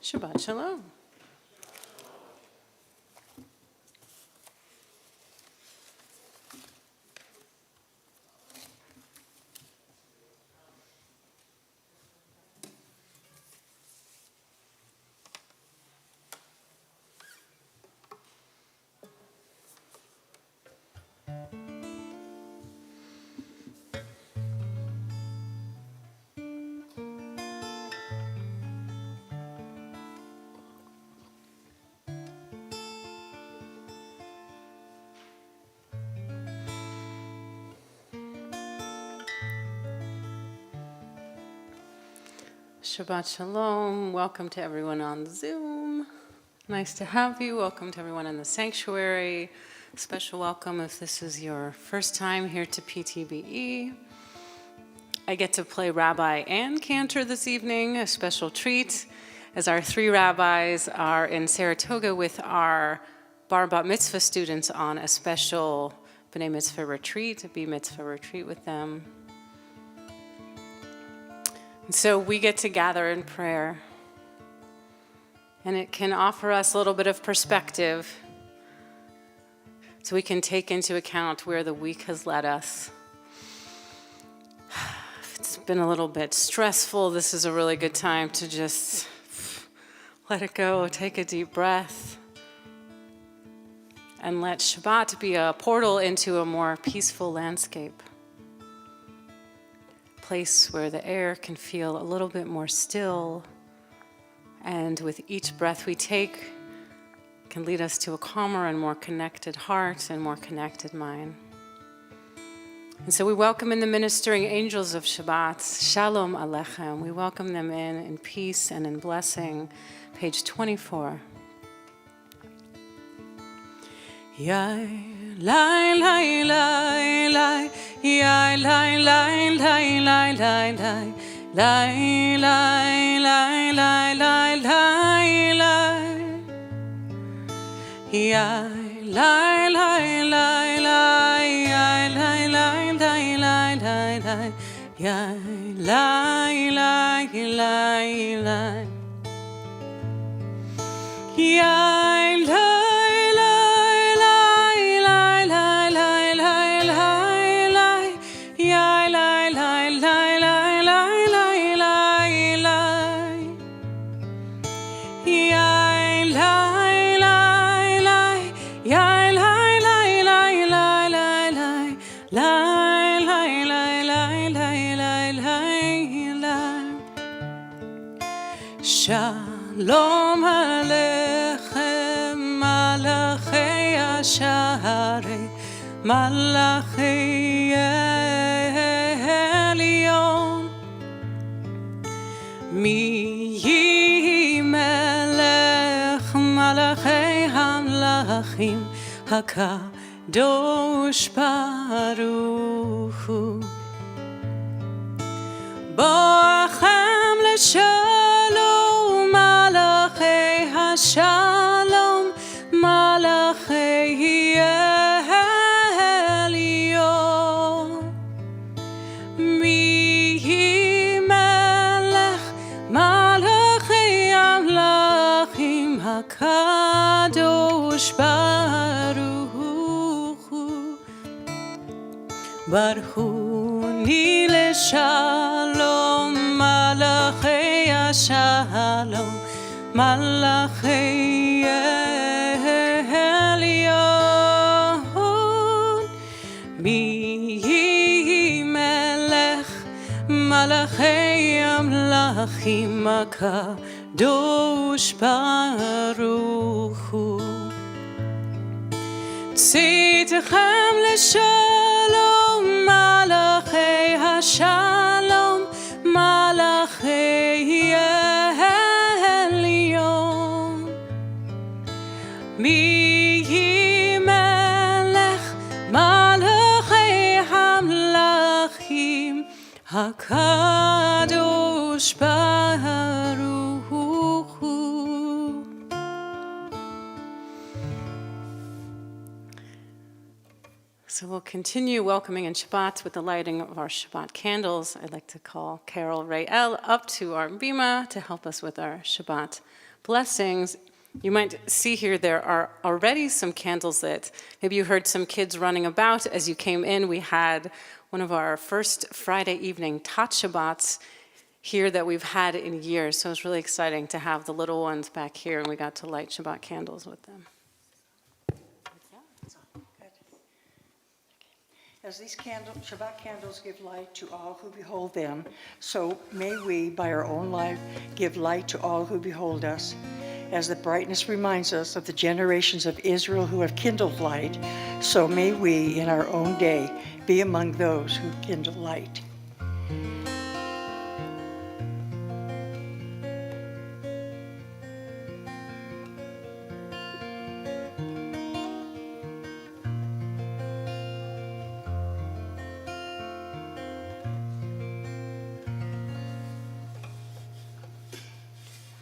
Shabbat Shalom. Shabbat Shalom. Welcome to everyone on Zoom. Nice to have you. Welcome to everyone in the sanctuary. Special welcome if this is your first time here to PTBE. I get to play rabbi and cantor this evening, a special treat, as our three rabbis are in Saratoga with our bar bat mitzvah students on a special b'nai mitzvah retreat, a b mitzvah retreat with them. And so we get to gather in prayer, and it can offer us a little bit of perspective so we can take into account where the week has led us. If it's been a little bit stressful, this is a really good time to just let it go, take a deep breath, and let Shabbat be a portal into a more peaceful landscape. Place where the air can feel a little bit more still, and with each breath we take can lead us to a calmer and more connected heart and more connected mind. And so we welcome in the ministering angels of Shabbat, Shalom Aleichem. We welcome them in peace and in blessing. Page 24. Yai, lai, lai, lai, lai. Yai, lai, lai, lai, lai, lai, lai. Lai, lai, lai, lai, lai, lai, lai. Yai, lai, lai, lai, lai. Yai, lai, lai, lai, lai, lai, lai. Yai, lai, lai, lai, lai. Yai, lai. Shalom Aleichem, Malachei Asharei, Malachei Elyon. Mi yi melech, Malachei Hamlachim, HaKadosh Baruch Hu. Boachem l'shalom, Malachei Hashalom, Malachei Elyon. Mi melech, Malachei Amlachim, HaKadosh Baruch Hu. Baruch Ni l'shalom, Malachei Hashalom, Malachei Elyon. Mi melech, Malachei Amlachim, HaKadosh Baruch Hu. Tzitchem l'shalom, Malachei Hashalom, Malachei Elyon. Mi melech, Malachei Hamlachim, HaKadosh Baruch Hu. So we'll continue welcoming in Shabbat with the lighting of our Shabbat candles. I'd like to call Carol Rayel up to our bima to help us with our Shabbat blessings, you might see here there are already some candles lit. Maybe you heard some kids running about as you came in. We had one of our first Friday evening Tot Shabbats here that we've had in years. So it's really exciting to have the little ones back here, and we got to light Shabbat candles with them. As these Shabbat candles give light to all who behold them, so may we, by our own life, give light to all who behold us. As the brightness reminds us of the generations of Israel who have kindled light, so may we, in our own day, be among those who kindle light.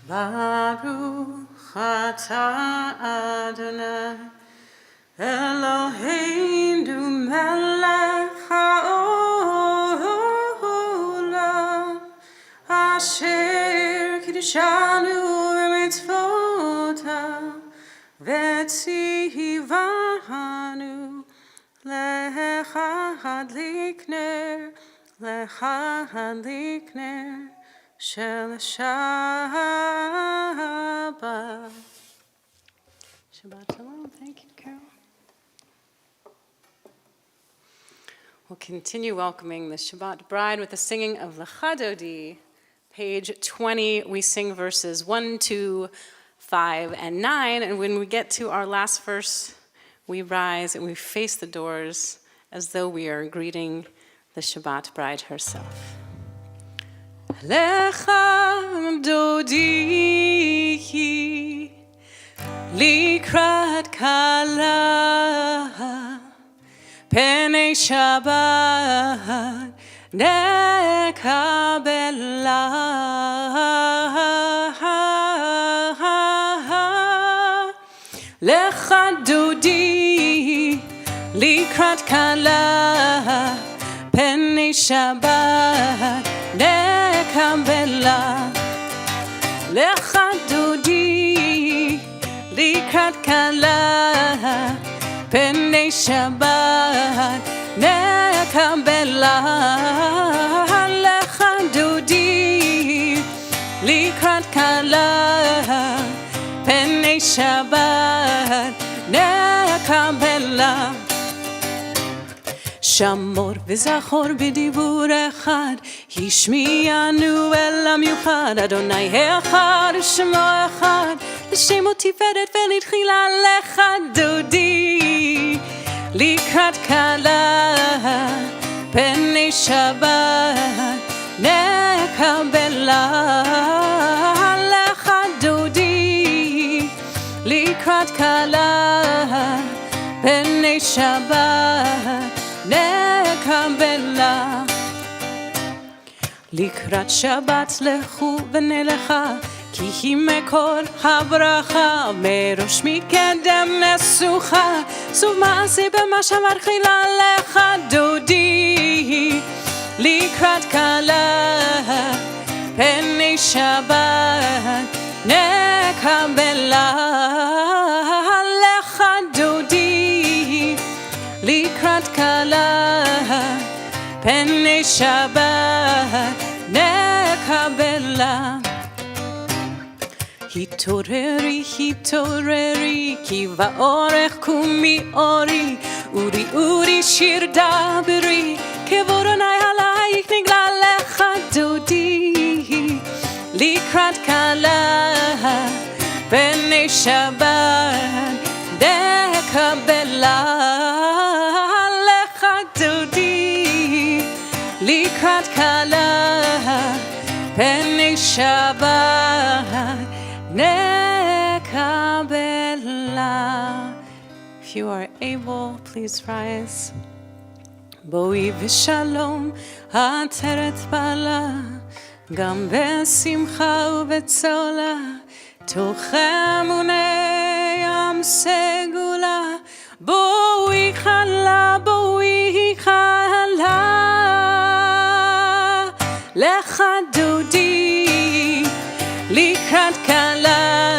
Baruch atah Adonai Eloheinu melech haolam asher kiddushanu b'mitzvotav v'tzivanu lecha hadlik ner Shel Shabbat. Shabbat Shalom. Thank you, Carol. We'll continue welcoming the Shabbat bride with the singing of Lecha Dodi. Page 20, we sing verses 1, 2, 5, and 9. And when we get to our last verse, we rise and we face the doors as though we are greeting the Shabbat bride herself. Lecha dodi likrat kala penei Shabbat nekabela lecha dodi likrat kala penei Shabbat nekabela lecha dodi likrat kala penei Shabbat nekabela lecha dodi likrat kala penei Shabbat nekabela שמור וזכור בדיבור אחד, השמיענו אל המיוחד, אדוני אחד ושמו אחד, לשמו תפארת ולתחילה לך דודי, לקראת כלה, פני שבת, נקבלה לך דודי, לקראת כלה, פני שבת, נקבלה לקראת שבת לכו ונלכה כי היא מקור הברכה מראש מקדם נסוכה סוף מעשי במה שאמר חילה לך דודי לקראת כלה פני שבת נקבלה לך דודי לקראת כלה פני שבת נקבלה התעוררי התעוררי כי באורך קומי אורי אורי אורי שיר דברי כבורני עלייך נגלה לך דודי לקראת כלה פני שבת נקבלה לך דודי לקראת כלה פני שבת נקבלה. If you are able, please rise. בואי ושלום עצרת בעלה גם בשמחה ובצולה תוך אמוני ים סגולה בואי חלה בואי חלה לך דודי לקראת כלה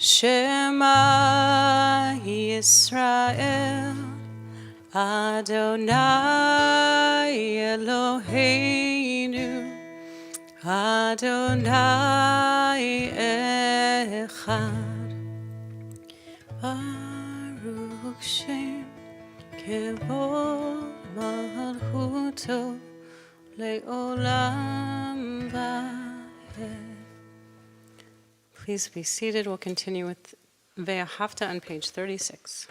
Shema Yisrael, Adonai Eloheinu, Adonai Echad. Baruch Shem Kevod Malchuto Le'olam Va'ed. Please be seated. We'll continue with Ve'ahavta on page 36.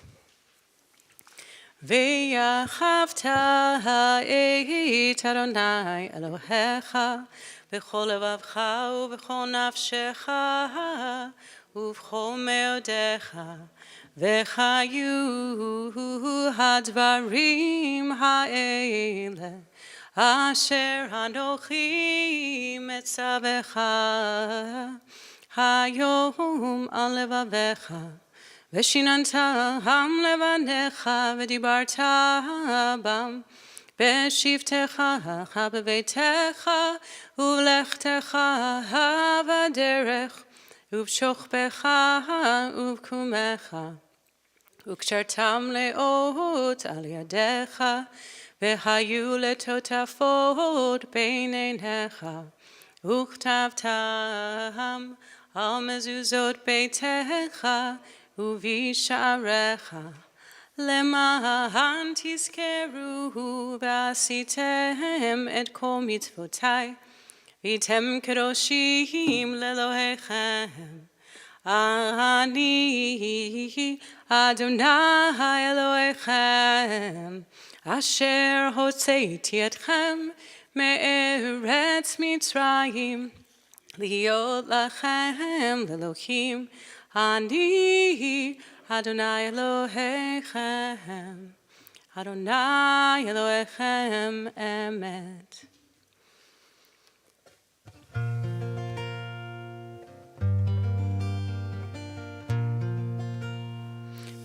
Ve'ahavta ha'et Adonai Elohecha b'chol levavcha u'b'chol nafshecha u'b'chol me'odecha v'chayu hadvarim ha'ele asher anochi metzavecha hayom al levavecha v'shinantam levanecha v'dibarta bam v'shivtecha b'veitecha u'lechtecha b'derech u'b'shochbecha u'b'kumecha u'kshartam le'ot al yadecha v'hayu letotafot b'neinecha u'chtavtam al mezuzot beitecha u'visharecha למען תזכרו ועשיתם את כל מצוותיי והייתם קדושים לאלוהיכם. אני אדוני אלוהיכם אשר הוצאתי אתכם מארץ מצרים להיות לכם לאלוהים. אני Adonai Elohechem, Adonai Elohechem, Emet.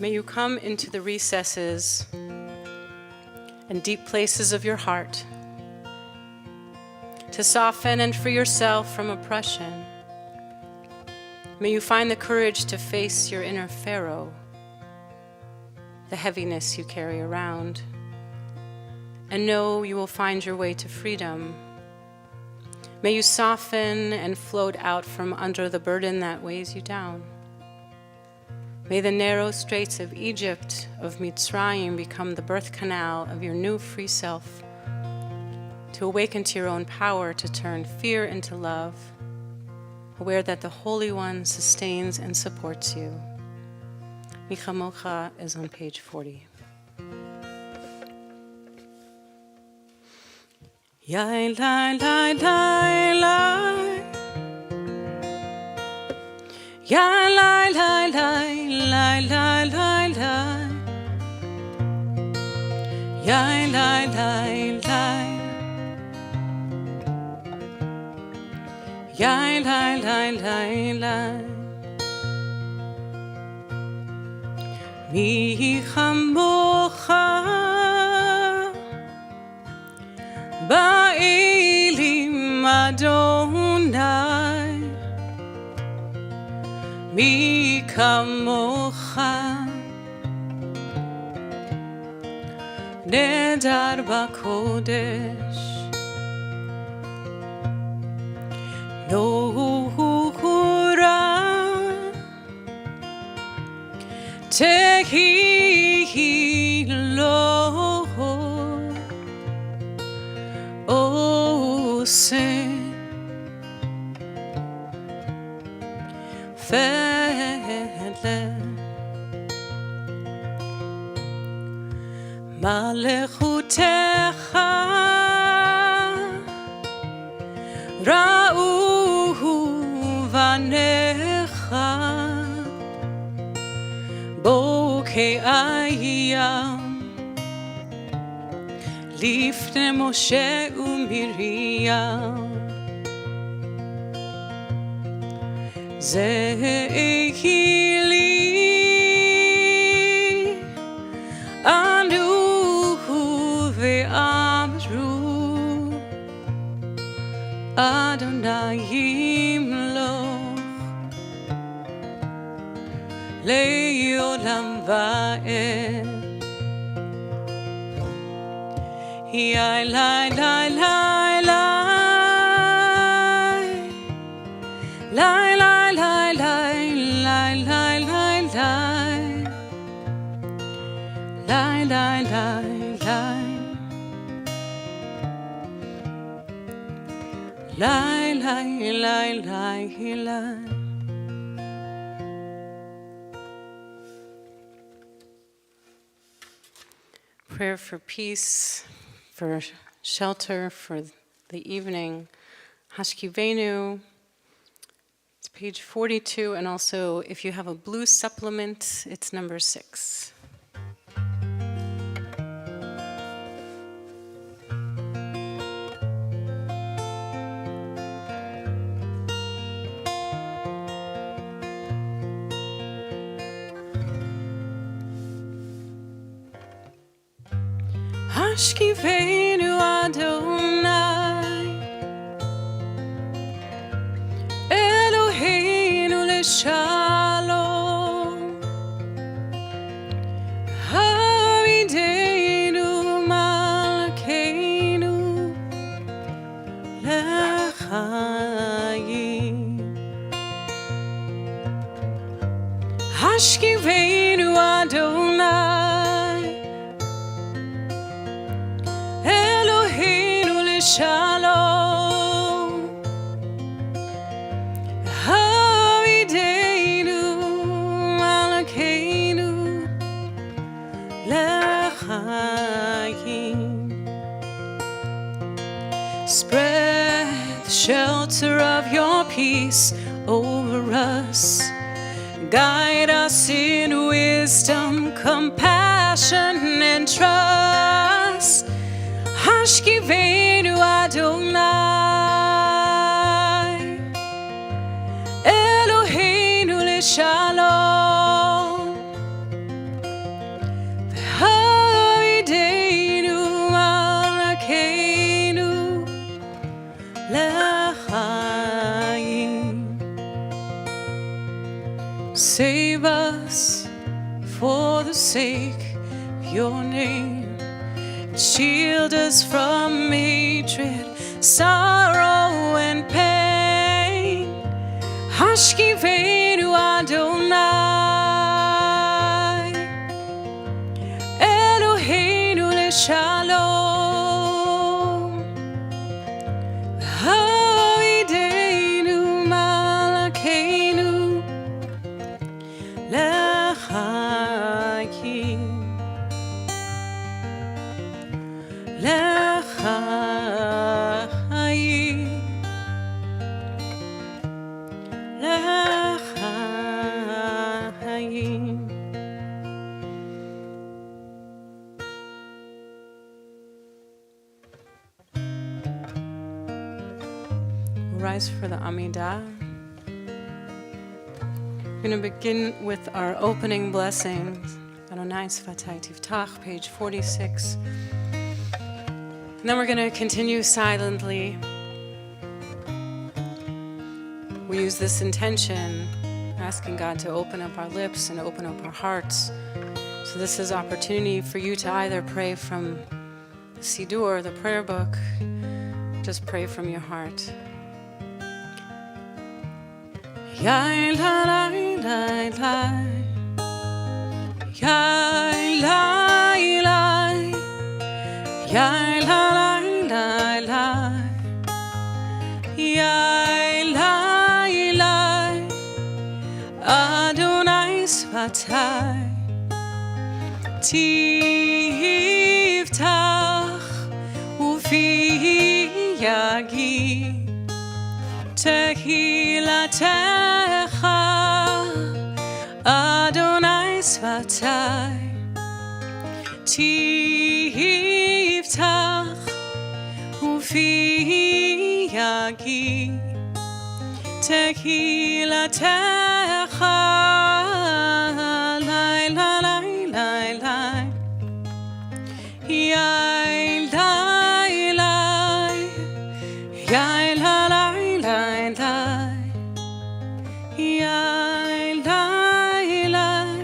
May you come into the recesses and deep places of your heart to soften and free yourself from oppression. May you find the courage to face your inner Pharaoh, the heaviness you carry around, and know you will find your way to freedom. May you soften and float out from under the burden that weighs you down. May the narrow straits of Egypt, of Mitzrayim, become the birth canal of your new free self, to awaken to your own power to turn fear into love, aware that the Holy One sustains and supports you. Michamocha is on page 40. Yai lai lai lai lai, yai lai lai lai lai lai lai lai, yai lai lai lai. Yai lai lai lai lai, mi chamocha ba'elim Adonai, mi kamocha nedar b'kodesh. No hura tehi lo ose fele malechutecha ra'u vanecha bokei ayam lifne Moshe u'Miriam ze'ehili anu ve'amru Adonai yimloch va'ed. Yai lai lai lai lai, lai lai lai lai lai lai lai lai, lai lai lai lai, lai lai lai lai lai. Prayer for peace, for shelter, for the evening. Hashkivenu, it's page 42, and also if you have a blue supplement, it's number 6. Hashkivenu Adonai, Eloheinu leshalom, Havideinu malkeinu lechayim. Hashkivenu Adonai, Shalom, Havideinu malkeinu lechayim. Spread the shelter of your peace over us. Guide us in wisdom, compassion, and trust. Hashkivenu Adonai, Eloheinu leshalom, Havideinu malkeinu lechayim. Save us for the sake of your name. Shield us from hatred, sorrow, and pain. Hashkivenu Adonai, Eloheinu leshalom, Havideinu malkeinu lechayim. Lechayim, lechayim. Rise for the Amidah. We're going to begin with our opening blessings. Adonai Sfatai Tiftach, page 46. And then we're going to continue silently. We use this intention, asking God to open up our lips and open up our hearts. So this is opportunity for you to either pray from the Siddur, the prayer book, just pray from your heart. Yai la la la la, yai la la, yai la la la, yai la la, Adonai Sfatai Tiftach ufi yagi Tehilatecha Adonai Sfatai Tiftach ufi yagi Tehilatecha Lai lai lai lai lai Yai lai lai Yai lai lai lai lai Yai lai lai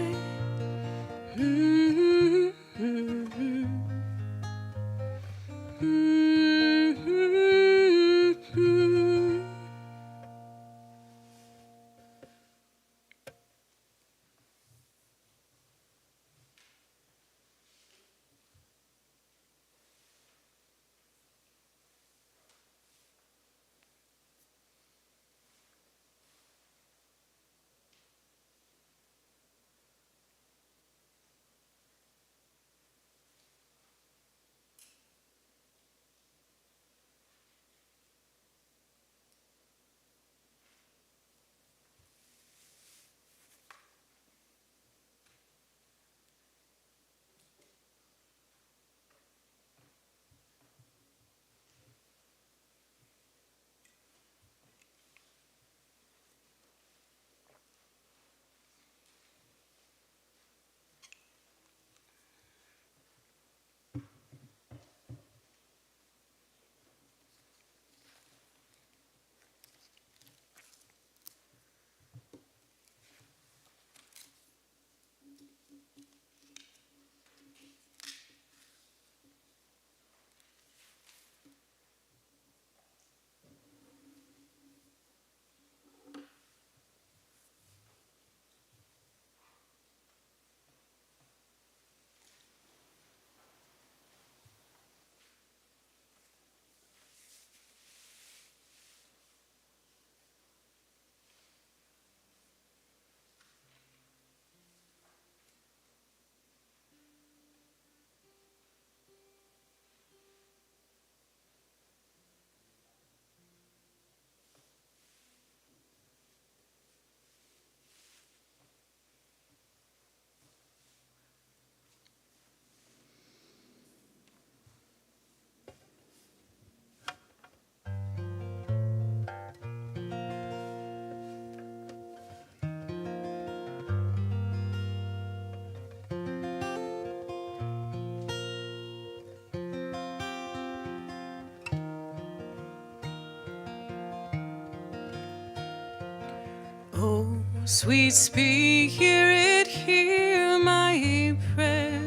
Oh, sweet Spirit, hear my prayer.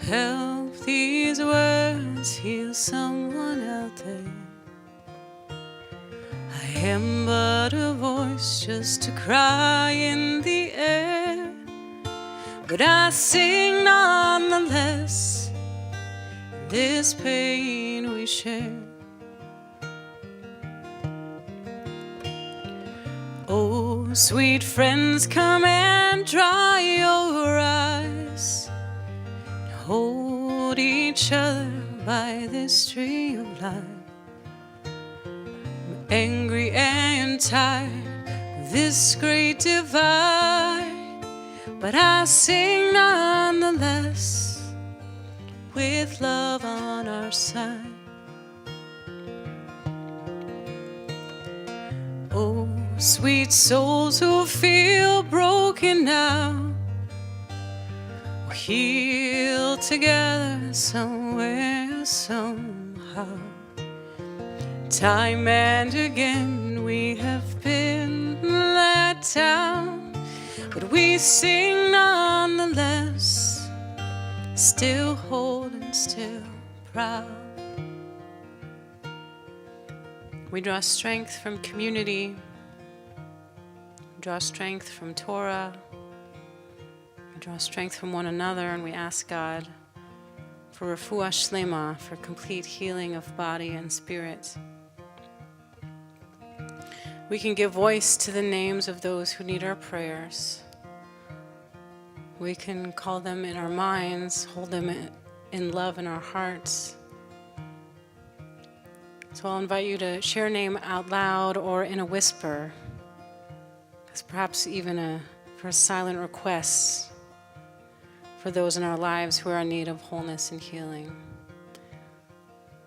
Help these words heal someone out there. I am but a voice, just a cry in the air, but I sing nonetheless, this pain we share. Oh, sweet friends, come and dry your eyes, and hold each other by this tree of life. I'm angry and tired of this great divide, but I sing nonetheless, with love on our side. Oh, sweet souls who feel broken now, we'll heal together somewhere, somehow. Time and again we have been let down, but we sing nonetheless, still whole and still proud. We draw strength from community, we draw strength from Torah, we draw strength from one another, and we ask God for refuah shlema, for complete healing of body and spirit. We can give voice to the names of those who need our prayers. We can call them in our minds, hold them in love in our hearts. So I'll invite you to share a name out loud or in a whisper, because perhaps even for silent requests for those in our lives who are in need of wholeness and healing.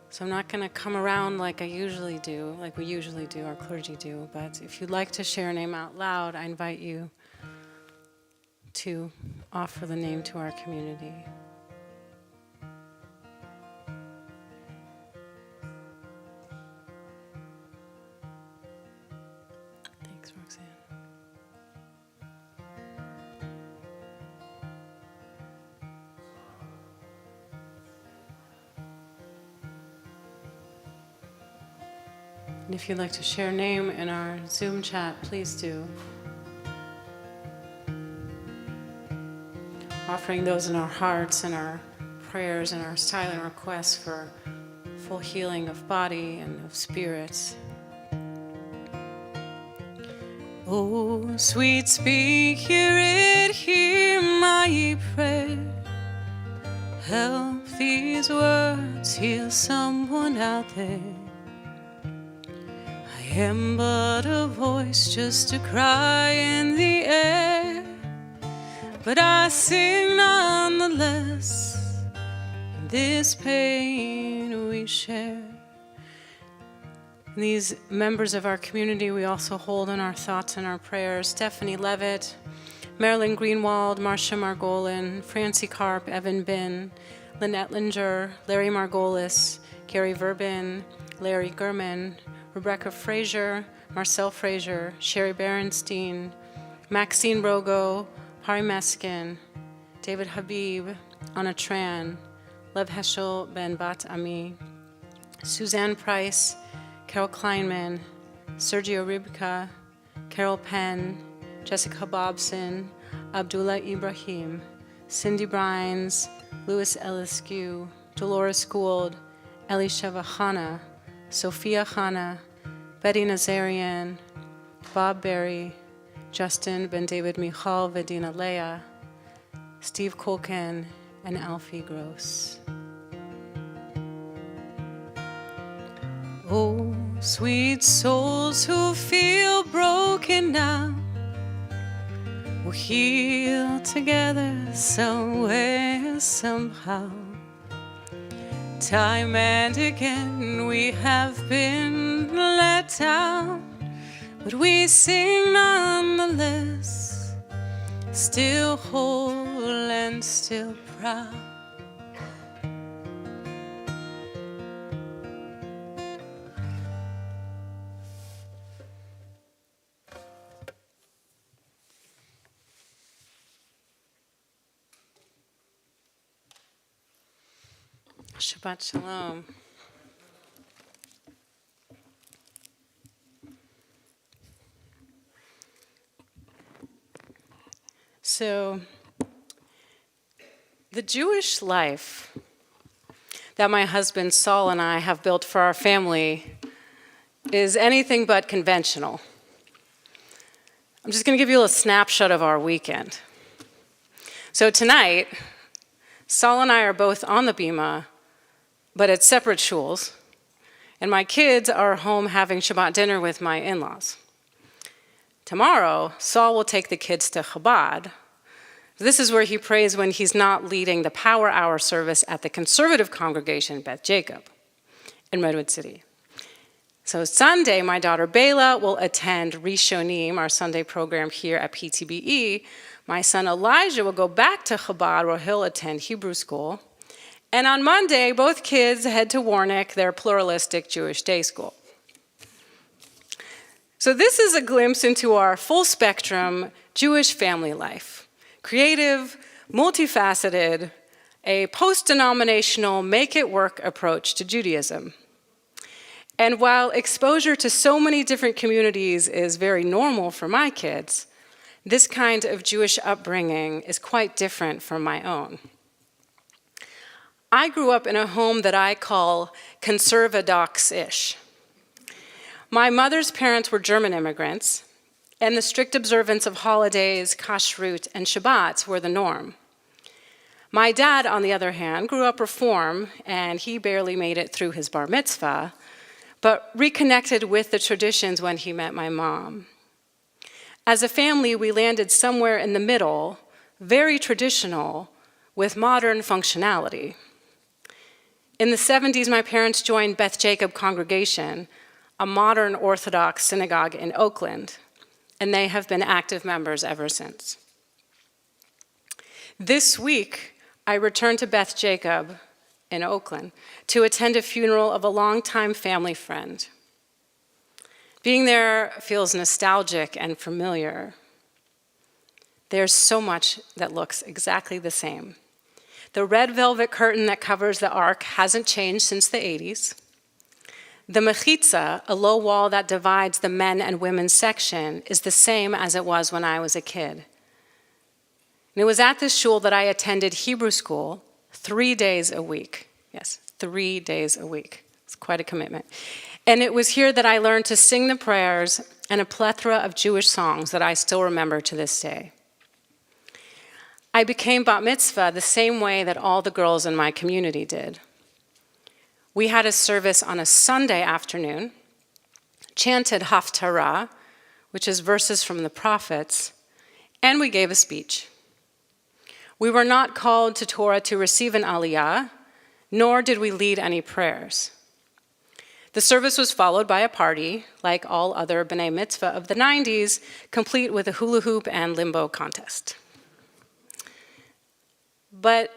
So I'm not going to come around like we usually do, our clergy do, but if you'd like to share a name out loud, I invite you to offer the name to our community. Thanks, Roxanne. And if you'd like to share a name in our Zoom chat, please do. Offering those in our hearts and our prayers and our silent requests for full healing of body and of spirit. Oh, sweet Spirit, hear my prayer. Help these words heal someone out there. I am but a voice, just a cry in the air, but I sing nonetheless, in this pain we share. And these members of our community we also hold in our thoughts and our prayers: Stephanie Levitt, Marilyn Greenwald, Marcia Margolin, Francie Karp, Evan Bin, Lynette Linger, Larry Margolis, Gary Verbin, Larry Gurman, Rebecca Frazier, Marcel Frazier, Sherry Berenstein, Maxine Rogo, Hari Meskin, David Habib, Anna Tran, Lev Heschel Ben Bat Ami, Suzanne Price, Carol Kleinman, Sergio Ribka, Carol Penn, Jessica Bobson, Abdullah Ibrahim, Cindy Brines, Louis Elliskew, Dolores Gould, Elisheva Khana, Sophia Khana, Betty Nazarian, Bob Berry, Justin Ben David Michal, Vedina Leah, Steve Kolken, and Alfie Gross. Oh, sweet souls who feel broken now, we'll heal together somewhere, somehow. Time and again we have been let down, but we sing nonetheless, still whole and still proud. Shabbat Shalom. So, the Jewish life that my husband Saul and I have built for our family is anything but conventional. I'm just going to give you a snapshot of our weekend. So tonight, Saul and I are both on the bima, but at separate shuls, and my kids are home having Shabbat dinner with my in-laws. Tomorrow, Saul will take the kids to Chabad. This is where he prays when he's not leading the Power Hour service at the conservative congregation, Beth Jacob, in Redwood City. So Sunday, my daughter Bela will attend Rishonim, our Sunday program here at PTBE. My son Elijah will go back to Chabad, where he'll attend Hebrew school. And on Monday, both kids head to Warnick, their pluralistic Jewish day school. So this is a glimpse into our full-spectrum Jewish family life. Creative, multifaceted, a post-denominational, make-it-work approach to Judaism. And while exposure to so many different communities is very normal for my kids, this kind of Jewish upbringing is quite different from my own. I grew up in a home that I call conservadox-ish. My mother's parents were German immigrants, and the strict observance of holidays, kashrut, and Shabbats were the norm. My dad, on the other hand, grew up Reform, and he barely made it through his bar mitzvah, but reconnected with the traditions when he met my mom. As a family, we landed somewhere in the middle, very traditional, with modern functionality. In the 70s, my parents joined Beth Jacob Congregation, a modern Orthodox synagogue in Oakland, and they have been active members ever since. This week, I returned to Beth Jacob in Oakland to attend a funeral of a longtime family friend. Being there feels nostalgic and familiar. There's so much that looks exactly the same. The red velvet curtain that covers the ark hasn't changed since the 80s. The mechitza, a low wall that divides the men and women's section, is the same as it was when I was a kid. And it was at this shul that I attended Hebrew school 3 days a week. Yes, 3 days a week. It's quite a commitment. And it was here that I learned to sing the prayers and a plethora of Jewish songs that I still remember to this day. I became bat mitzvah the same way that all the girls in my community did. We had a service on a Sunday afternoon, chanted haftarah, which is verses from the prophets, and we gave a speech. We were not called to Torah to receive an aliyah, nor did we lead any prayers. The service was followed by a party, like all other B'nai Mitzvah of the 90s, complete with a hula hoop and limbo contest. But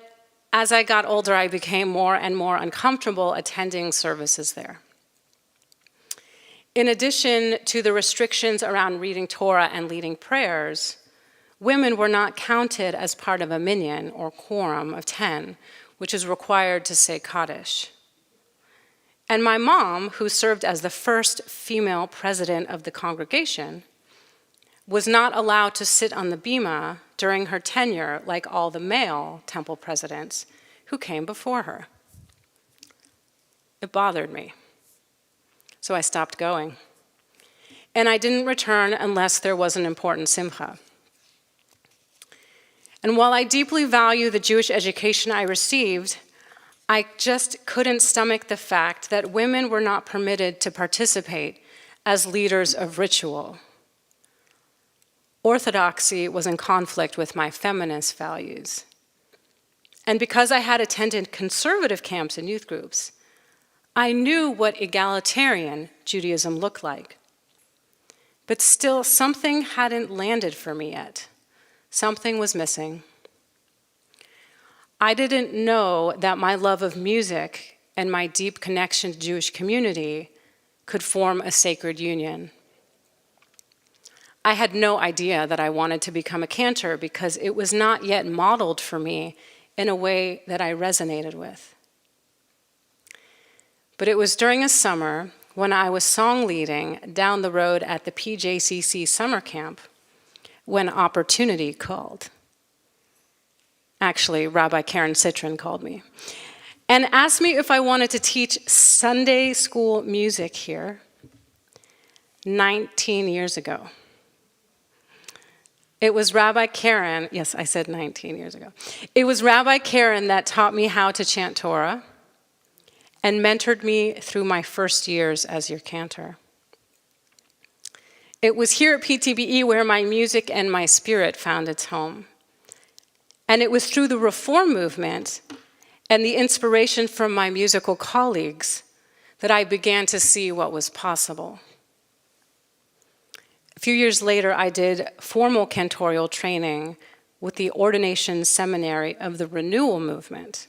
as I got older, I became more and more uncomfortable attending services there. In addition to the restrictions around reading Torah and leading prayers, women were not counted as part of a minyan, or quorum, of 10, which is required to say Kaddish. And my mom, who served as the first female president of the congregation, was not allowed to sit on the bima during her tenure like all the male temple presidents who came before her. It bothered me, so I stopped going. And I didn't return unless there was an important simcha. And while I deeply value the Jewish education I received, I just couldn't stomach the fact that women were not permitted to participate as leaders of ritual. Orthodoxy was in conflict with my feminist values. And because I had attended conservative camps and youth groups, I knew what egalitarian Judaism looked like. But still, something hadn't landed for me yet. Something was missing. I didn't know that my love of music and my deep connection to Jewish community could form a sacred union. I had no idea that I wanted to become a cantor because it was not yet modeled for me in a way that I resonated with. But it was during a summer when I was song leading down the road at the PJCC summer camp when opportunity called. Actually, Rabbi Karen Citron called me and asked me if I wanted to teach Sunday school music here 19 years ago. It was Rabbi Karen, yes, I said 19 years ago. It was Rabbi Karen that taught me how to chant Torah and mentored me through my first years as your cantor. It was here at PTBE where my music and my spirit found its home. And it was through the Reform movement and the inspiration from my musical colleagues that I began to see what was possible. A few years later, I did formal cantorial training with the Ordination Seminary of the Renewal Movement.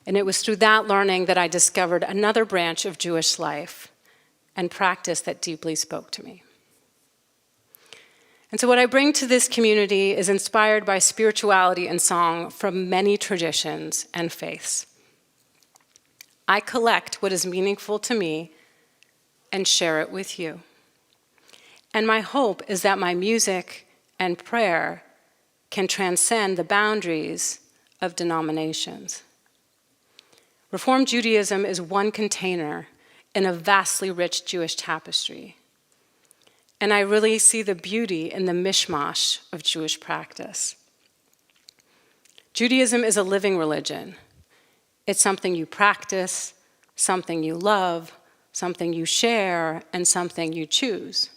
And it was through that learning that I discovered another branch of Jewish life and practice that deeply spoke to me. And so what I bring to this community is inspired by spirituality and song from many traditions and faiths. I collect what is meaningful to me and share it with you. And my hope is that my music and prayer can transcend the boundaries of denominations. Reform Judaism is one container in a vastly rich Jewish tapestry. And I really see the beauty in the mishmash of Jewish practice. Judaism is a living religion. It's something you practice, something you love, something you share, and something you choose.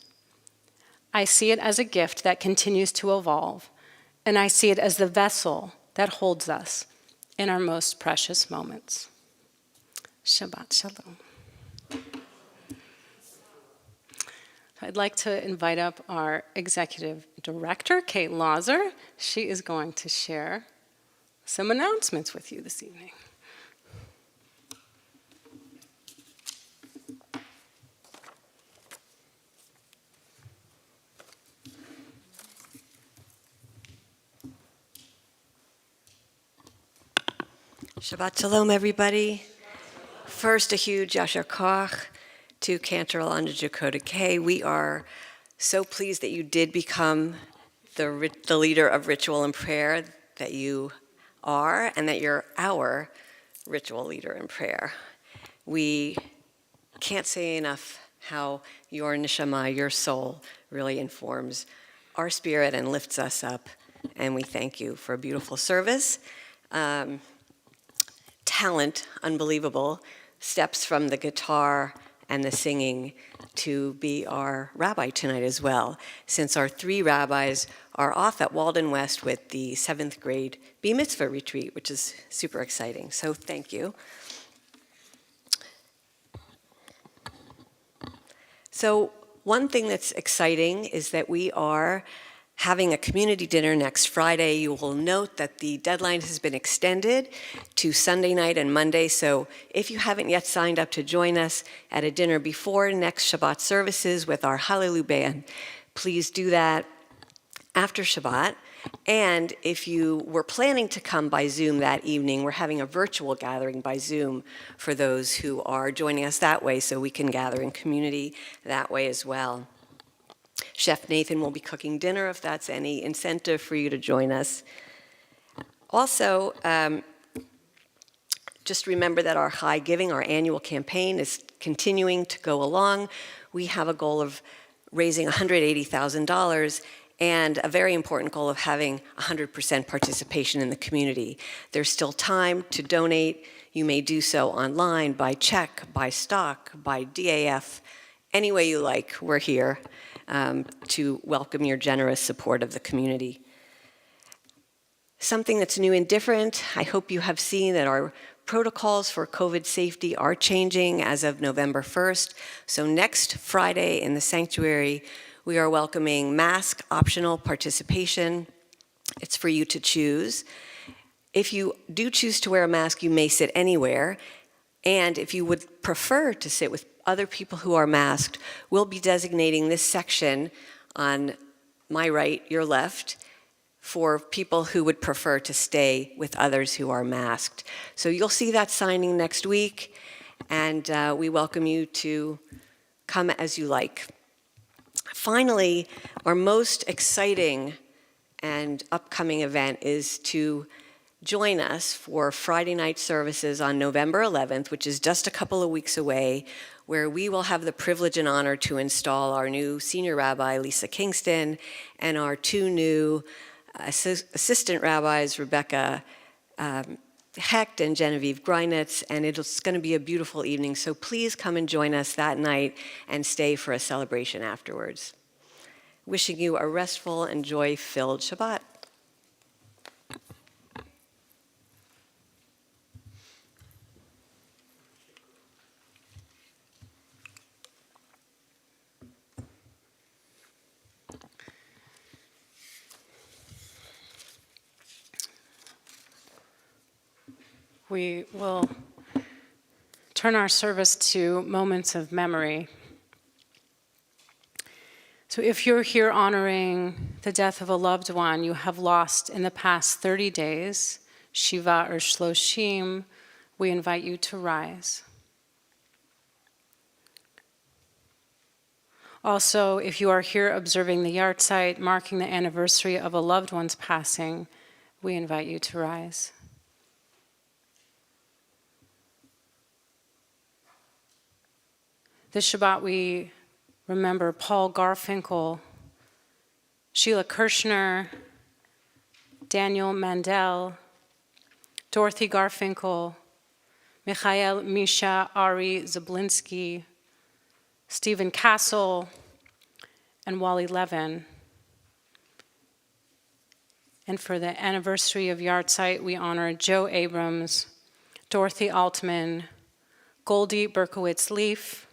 I see it as a gift that continues to evolve, and I see it as the vessel that holds us in our most precious moments. Shabbat Shalom. I'd like to invite up our executive director, Kate Lauser. She is going to share some announcements with you this evening. Shabbat Shalom, everybody. First, a huge Yasher Koach to Cantor Alonda Dakota K. We are so pleased that you did become the leader of ritual and prayer that you are, and that you're our ritual leader in prayer. We can't say enough how your neshama, your soul, really informs our spirit and lifts us up, and we thank you for a beautiful service. Talent, unbelievable, steps from the guitar and the singing to be our rabbi tonight as well, since our three rabbis are off at Walden West with the 7th grade Bar Mitzvah retreat, which is super exciting. So thank you. So one thing that's exciting is that we are having a community dinner next Friday. You will note that the deadline has been extended to Sunday night and Monday, so if you haven't yet signed up to join us at a dinner before next Shabbat services with our Hallelujah band, please do that after Shabbat. And if you were planning to come by Zoom that evening, we're having a virtual gathering by Zoom for those who are joining us that way, so we can gather in community that way as well. Chef Nathan will be cooking dinner if that's any incentive for you to join us. Also, just remember that our High Giving, our annual campaign, is continuing to go along. We have a goal of raising $180,000 and a very important goal of having 100% participation in the community. There's still time to donate. You may do so online, by check, by stock, by DAF, any way you like. We're here to welcome your generous support of the community. Something that's new and different, I hope you have seen that our protocols for COVID safety are changing as of November 1st. So next Friday in the sanctuary, we are welcoming mask optional participation. It's for you to choose. If you do choose to wear a mask, you may sit anywhere. And if you would prefer to sit with other people who are masked, we'll be designating this section on my right, your left, for people who would prefer to stay with others who are masked. So you'll see that signing next week. and we welcome you to come as you like. Finally, our most exciting and upcoming event is to join us for Friday night services on November 11th, which is just a couple of weeks away, where we will have the privilege and honor to install our new senior rabbi, Lisa Kingston, and our two new assistant rabbis, Rebecca Hecht and Genevieve Greinitz, and it's going to be a beautiful evening, so please come and join us that night and stay for a celebration afterwards. Wishing you a restful and joy-filled Shabbat. We will turn our service to moments of memory. So if you're here honoring the death of a loved one you have lost in the past 30 days, Shiva or Shloshim, we invite you to rise. Also, if you are here observing the yahrzeit, marking the anniversary of a loved one's passing, we invite you to rise. This Shabbat we remember Paul Garfinkel, Sheila Kirshner, Daniel Mandel, Dorothy Garfinkel, Mikhail Misha Ari Zablinski, Stephen Castle, and Wally Levin. And for the anniversary of Yahrzeit, we honor Joe Abrams, Dorothy Altman, Goldie Berkowitz-Leaf,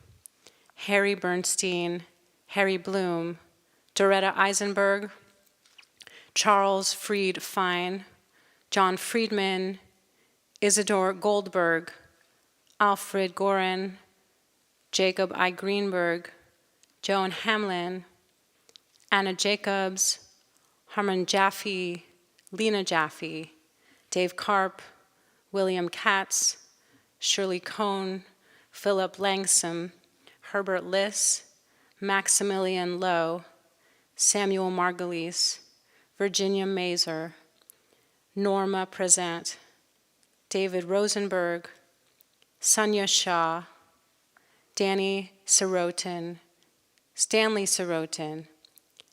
Harry Bernstein, Harry Bloom, Doretta Eisenberg, Charles Fried Fine, John Friedman, Isidore Goldberg, Alfred Gorin, Jacob I. Greenberg, Joan Hamlin, Anna Jacobs, Harmon Jaffe, Lena Jaffe, Dave Karp, William Katz, Shirley Cohn, Philip Langsam, Herbert Liss, Maximilian Lowe, Samuel Margulies, Virginia Mazer, Norma Present, David Rosenberg, Sonia Shaw, Danny Sorotin, Stanley Sorotin,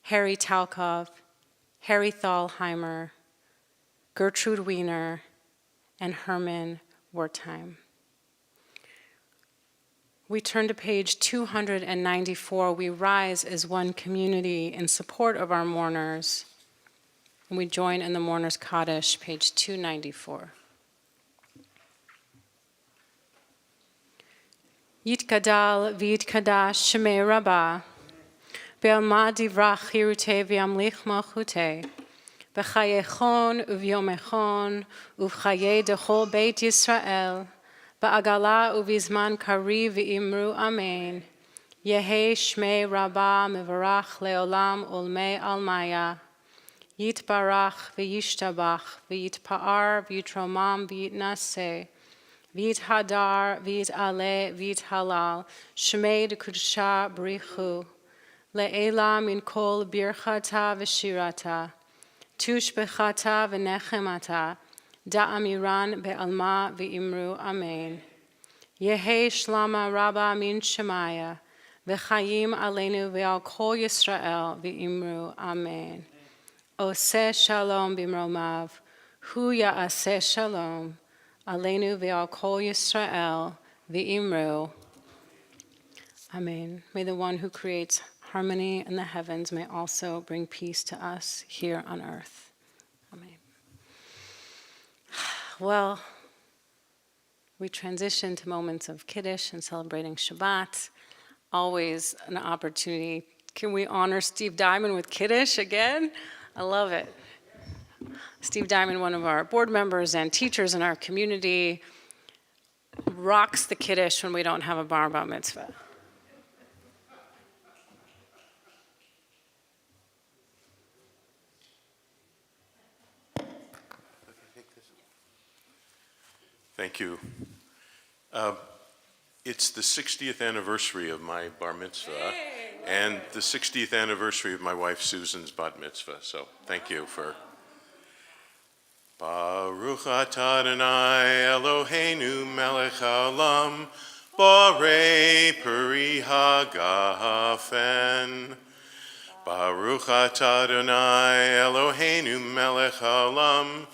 Harry Talkov, Harry Thalheimer, Gertrude Wiener, and Herman Wertheim. We turn to page 294. We rise as one community in support of our mourners. And we join in the Mourner's Kaddish, page 294. Yitkadal v'yitkadash shemei Rabbah, be'alma divrach chirutei v'yamlich malchutei, b'chayechon u'vyomechon u'v'chayei dechol beit Yisrael, ba'agala u'vizman kari v'imru amen. Yehei shmei Rabbah mevarach leolam ulmei almaya. Yitbarach v'yishtabach v'yitpa'ar v'yitromam v'yitnaseh. V'it hadar, v'it ale, v'it halal, shmei d'kudsha b'richu, le'ela min kol birchata v'shirata, tushbechata v'nechemata, da'amiran be'alma v'imru amen. Yehei shlama rabba min shemaya, v'chayim aleinu v'al kol Yisrael v'imru amen. Oseh shalom b'mromav, hu ya'aseh shalom, Aleinu ve'al kol Yisrael v'imru. Amen. May the one who creates harmony in the heavens may also bring peace to us here on earth. Amen. Well, we transition to moments of Kiddush and celebrating Shabbat. Always an opportunity. Can we honor Steve Diamond with Kiddush again? I love it. Steve Diamond, one of our board members and teachers in our community, rocks the Kiddush when we don't have a bar mitzvah. Thank you. It's the 60th anniversary of my bar mitzvah and the 60th anniversary of my wife Susan's bat mitzvah. So thank you for. Baruch atah Adonai Eloheinu melech haolam borei peri hagafen. Baruch atah Adonai Eloheinu melech haolam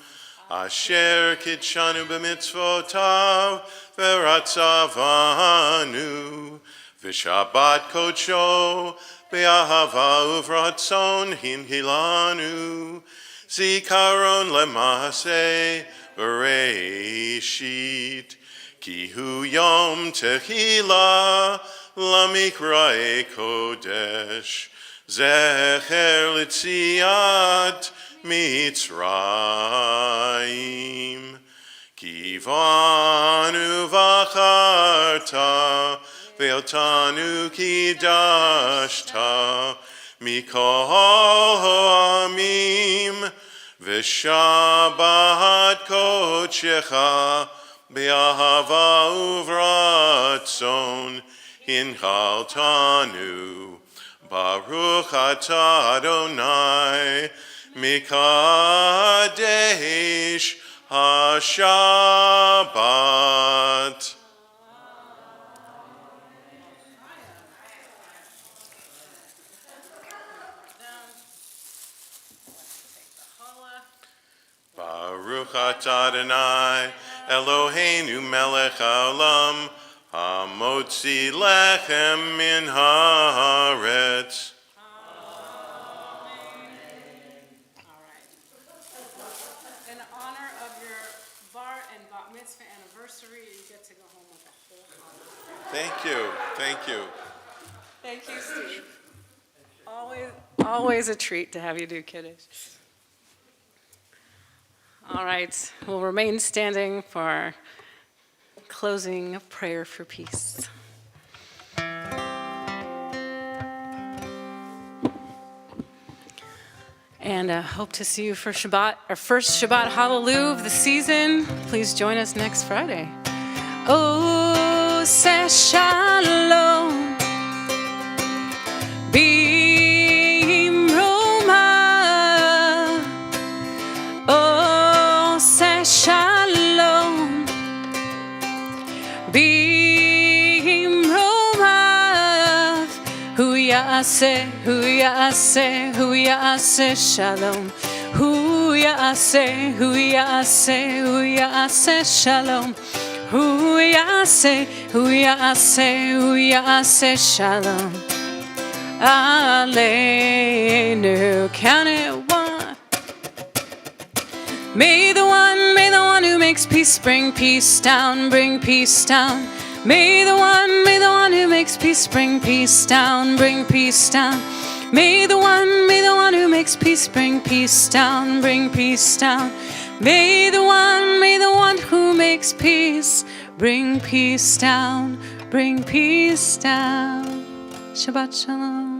asher kitshanu b'mitzvotav v'ratzavanu v'shabbat kodsho be'ahava uvratzon hinhilanu zikaron lemase v'reishit ki hu yom tehila lamikrae kodesh zecher litziat Mitzrayim Kivanu v'acharta ve'otanu kidashta mikol ha'amim v'shabbat kodshecha be'ahava uvratzon hinchaltanu Baruch atah Adonai Mikadesh HaShabbat. Baruch atah Adonai Eloheinu melech haolam hamotzi lechem min haaretz. Thank you. Thank you. Thank you, Steve. Always a treat to have you do Kiddush. All right, we'll remain standing for our closing prayer for peace. And hope to see you for Shabbat, our first Shabbat Hallelujah of the season. Please join us next Friday. Oh, say shalom, b'imroma. Oh, say shalom, b'imroma. Hu ya'aseh shalom. Hu ya'aseh shalom. Hu ya'aseh shalom. Aleinu. Count it one. May the one who makes peace bring peace down, bring peace down. May the one who makes peace bring peace down, bring peace down. May the one who makes peace bring peace down, bring peace down. May the one who makes peace bring peace down, bring peace down. Shabbat shalom.